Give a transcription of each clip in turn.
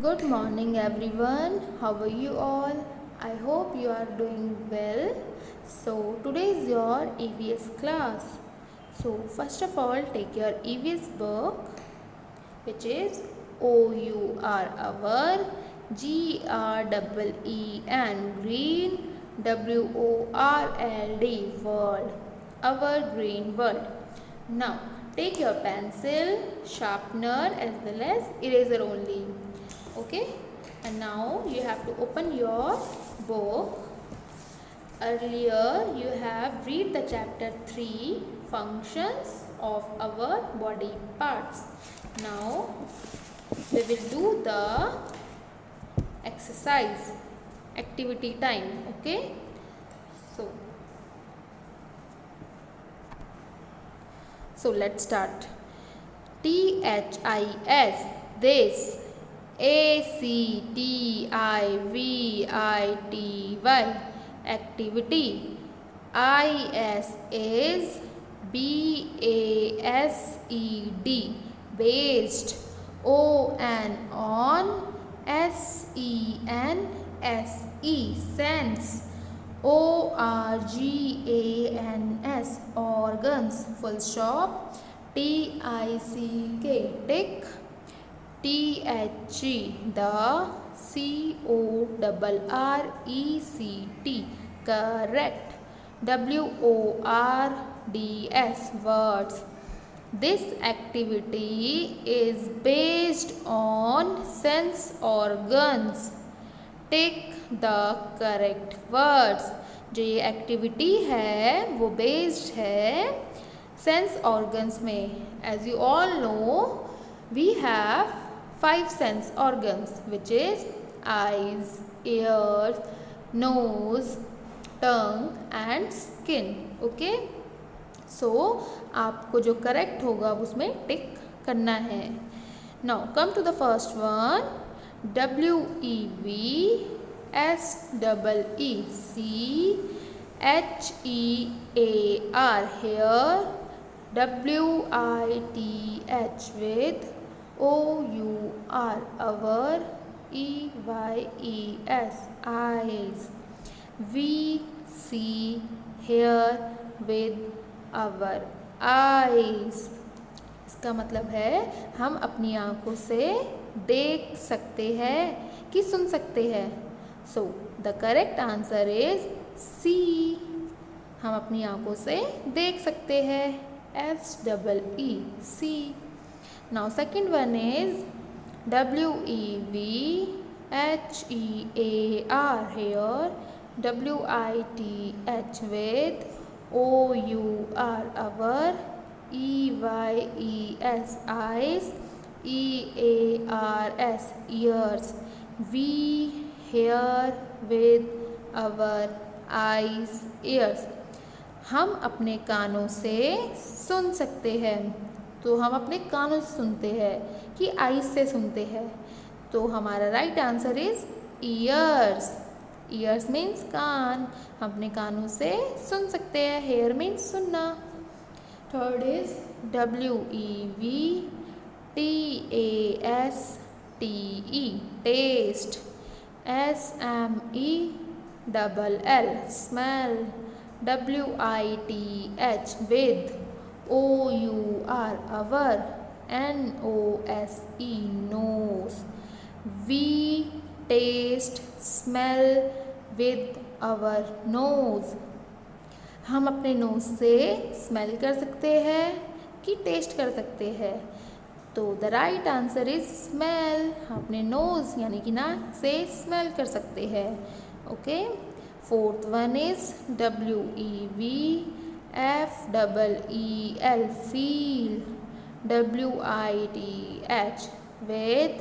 Good morning, everyone. How are you all? I hope you are doing well. So, today is your EVS class. So, first of all, take your EVS book, which is OUR, our, GREEN, green, WORLD, world, our green world. Now, take your pencil, sharpener as well as eraser only. Okay, and now you have to open your book. Earlier you have read the chapter 3, functions of our body parts. Now we will do the exercise, activity time. Okay, so let's start. THIS, this. ACTIVITY, activity. IS is BASED, based. On, SENSE, sense. ORGANS, organs, full stop. TICK, tick. THE, the. CORRECT, correct. WORDS, words. This activity is based on sense organs. Tick the correct words. जो ये activity है वो based है sense organs में. As you all know we have 5 sense organs, which is eyes, ears, nose, tongue and skin. Okay, so आपको जो correct होगा उसमें टिक करना है. Now come to the first one. WEVSEECHEAR, hair. WITH, with. OUR, our. EYES, eyes. We see here with our eyes. इसका मतलब है हम अपनी आँखों से देख सकते हैं कि सुन सकते हैं. So the correct answer is C. हम अपनी आँखों से देख सकते हैं. SEE, see. Now second one is WEVHEAR, hair. WITH, with. OUR, our. EYES, eyes. EARS, ears. We hear with our eyes, ears. हम अपने कानों से सुन सकते हैं. तो हम अपने कानों से सुनते हैं कि आईज से सुनते हैं. तो हमारा right answer is ears. Ears means कान. हम अपने कानों से सुन सकते हैं. हेयर मीन्स सुनना. Third is WEVTASTE, taste. SMELL, smell. WITH, with. OUR, our. NOSE, nose. We taste, smell with our nose. हम अपने नोज से स्मेल कर सकते हैं कि टेस्ट कर सकते हैं. तो the right answer is smell. हम अपने नोज यानी कि नाक से स्मेल कर सकते हैं. Okay, fourth one is WEVFEEL, feel. WITH, with.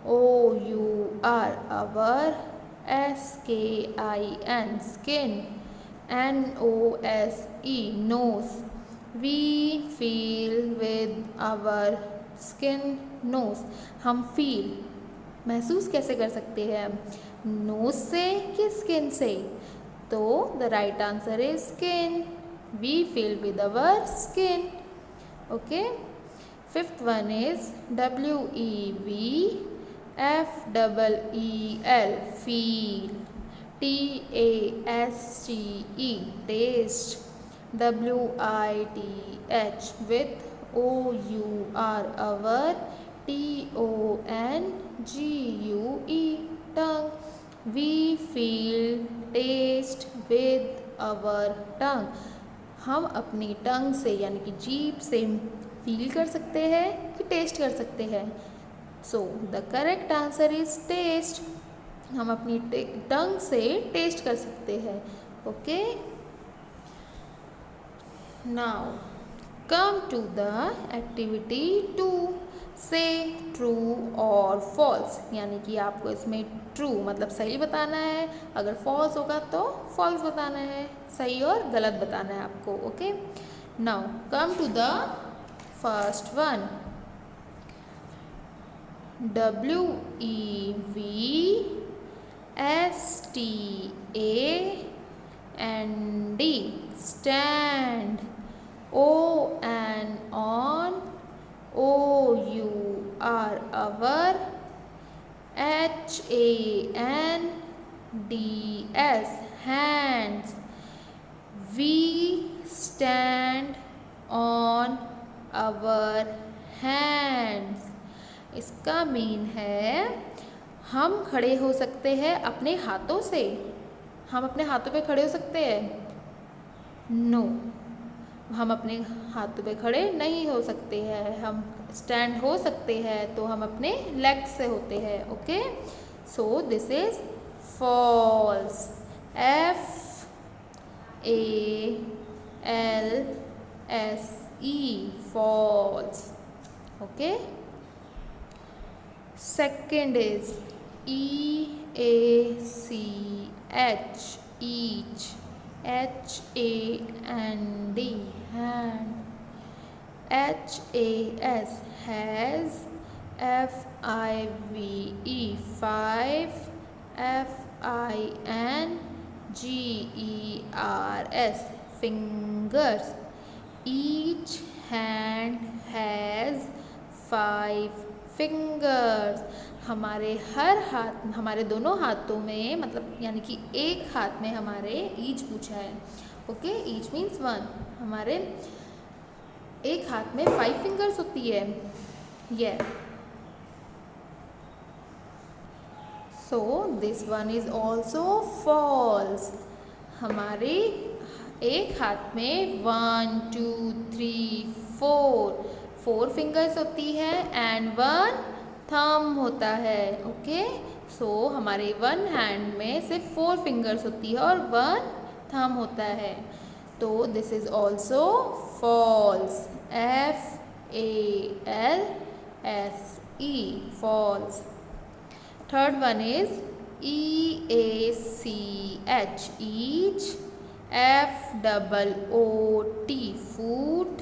OUR, our. SKIN, skin. NOSE, nose. We feel with our skin, nose. हम फील महसूस कैसे कर सकते हैं? नोज से कि स्किन से? तो the right answer is skin. We feel with our skin. Okay, Fifth one is WEVERTY, F-E-E-L, feel. T-A-S-T-E, taste. W-I-T-H, with. O-U-R, our. T-O-N-G-U-E, tongue. We feel taste with our tongue. हम अपनी tongue से यानी कि जीभ से feel कर सकते हैं कि टेस्ट कर सकते हैं. So the correct answer is taste. हम अपनी टंग से टेस्ट कर सकते हैं. Okay, now come to the activity 2. Say true और फॉल्स, यानी कि आपको इसमें ट्रू मतलब सही बताना है, अगर फॉल्स होगा तो फॉल्स बताना है, सही और गलत बताना है आपको. Okay, now come to the first one. WEVSTAND, stand. ON, on. OUR, our. HANDS, hands. We stand on our hands. इसका मीन है हम खड़े हो सकते हैं अपने हाथों से. हम अपने हाथों पे खड़े हो सकते हैं? नो, हम अपने हाथों पे खड़े नहीं हो सकते हैं. हम स्टैंड हो सकते हैं तो हम अपने लेग्स से होते हैं. Okay, so this is false. FALSE, false. Okay. Second is EACH, each. HAND, hand. HAS, has. FIVE, five. FINGERS, fingers. Each hand has 5 fingers. हमारे दोनों हाथों में मतलब यानी कि एक हाथ में हमारे ईच पूछा है. Okay, each means 1. हमारे एक हाथ में 5 फिंगर्स होती है. ये so this one is also false. हमारे एक हाथ में 1 2 3 4 फिंगर्स होती है एंड 1 थंब होता है. ओके, सो हमारे 1 हैंड में सिर्फ 4 फिंगर्स होती है और 1 थंब होता है. तो this is also false. FALSE, false. Third one is EACH, each. FOOT, foot.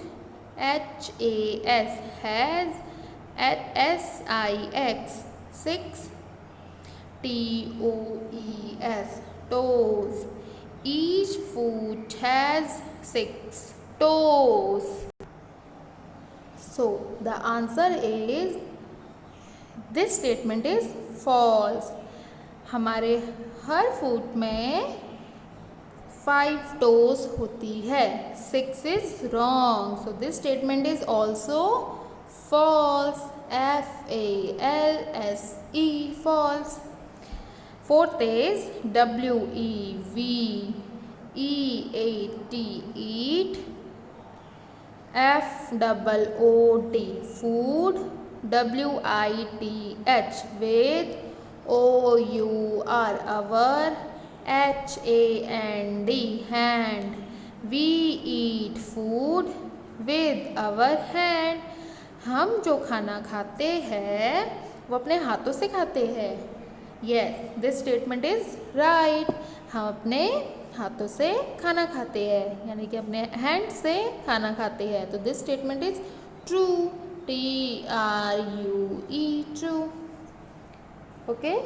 HAS, has. SIX, six. TOES, toes. Each foot has 6 toes. So the answer is, this statement is false. हमारे her foot में 5 toes होती है. 6 is wrong. So this statement is also false. FALSE, false. Fourth is WEVEAT, eat. FOOT, food. WITH, with. OUR, our. HAND, hand. We eat food with our hand. हम जो खाना खाते हैं वो अपने हाथों से खाते हैं. Yes, this statement is right. हम अपने हाथों से खाना खाते हैं यानी कि अपने हैंड से खाना खाते हैं. तो this statement is true. TRUE, true. Okay.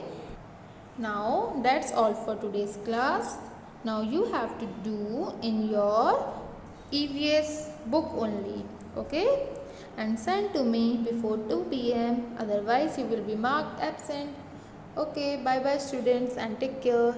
Now that's all for today's class. Now you have to do in your EVS book only. Okay. and send to me before 2 p.m. Otherwise, you will be marked absent. Okay, bye bye students and take care.